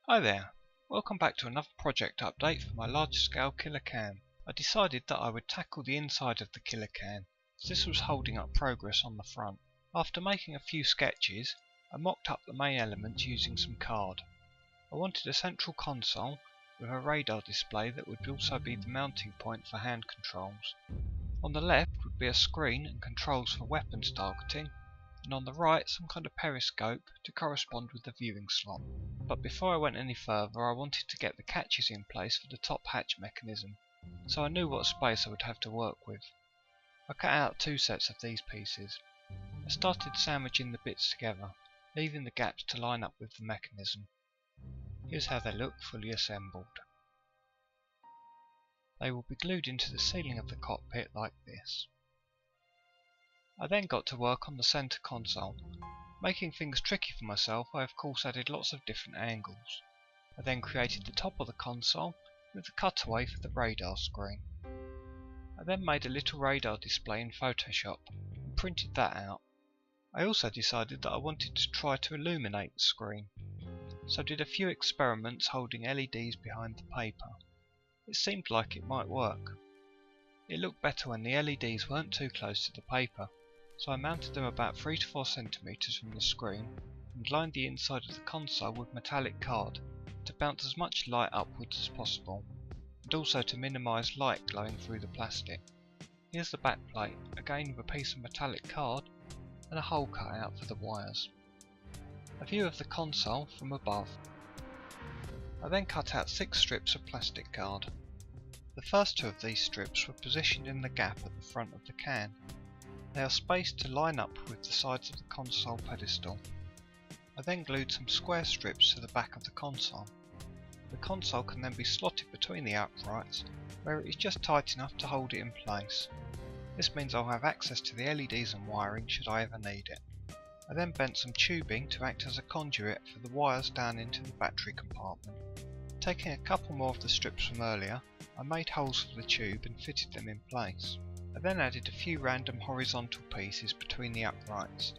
Hi there, welcome back to another project update for my large scale Killa Kan. I decided that I would tackle the inside of the Killa Kan, as this was holding up progress on the front. After making a few sketches, I mocked up the main elements using some card. I wanted a central console with a radar display that would also be the mounting point for hand controls. On the left would be a screen and controls for weapons targeting, and on the right some kind of periscope to correspond with the viewing slot. But before I went any further, I wanted to get the catches in place for the top hatch mechanism, so I knew what space I would have to work with. I cut out two sets of these pieces. I started sandwiching the bits together, leaving the gaps to line up with the mechanism. Here's how they look fully assembled. They will be glued into the ceiling of the cockpit like this. I then got to work on the centre console. Making things tricky for myself, I of course added lots of different angles. I then created the top of the console with the cutaway for the radar screen. I then made a little radar display in Photoshop and printed that out. I also decided that I wanted to try to illuminate the screen, so did a few experiments holding LEDs behind the paper. It seemed like it might work. It looked better when the LEDs weren't too close to the paper, so I mounted them about 3 to 4 cm from the screen and lined the inside of the console with metallic card to bounce as much light upwards as possible, and also to minimise light glowing through the plastic. Here's the back plate, again with a piece of metallic card and a hole cut out for the wires. A view of the console from above. I then cut out 6 strips of plastic card. The first 2 of these strips were positioned in the gap at the front of the can. They are spaced to line up with the sides of the console pedestal. I then glued some square strips to the back of the console. The console can then be slotted between the uprights, where it is just tight enough to hold it in place. This means I'll have access to the LEDs and wiring should I ever need it. I then bent some tubing to act as a conduit for the wires down into the battery compartment. Taking a couple more of the strips from earlier, I made holes for the tube and fitted them in place. I then added a few random horizontal pieces between the uprights,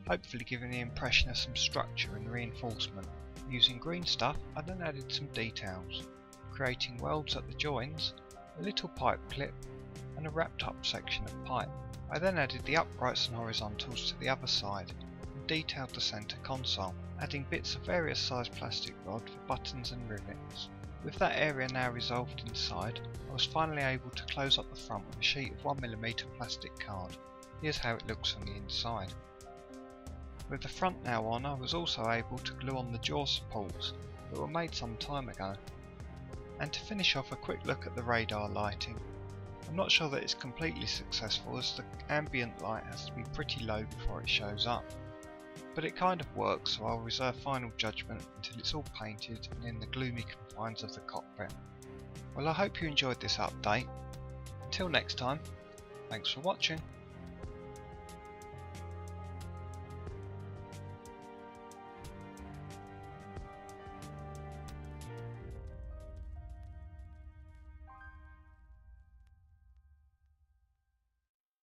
hopefully giving the impression of some structure and reinforcement. Using green stuff, I then added some details, creating welds at the joins, a little pipe clip, and a wrapped up section of pipe. I then added the uprights and horizontals to the other side, and detailed the centre console, adding bits of various sized plastic rod for buttons and rivets. With that area now resolved inside, I was finally able to close up the front with a sheet of 1mm plastic card. Here's how it looks on the inside. With the front now on, I was also able to glue on the jaw supports that were made some time ago. And to finish off, a quick look at the radar lighting. I'm not sure that it's completely successful, as the ambient light has to be pretty low before it shows up. But it kind of works, so I'll reserve final judgment until it's all painted and in the gloomy confines of the cockpit. Well, I hope you enjoyed this update. Until next time, thanks for watching.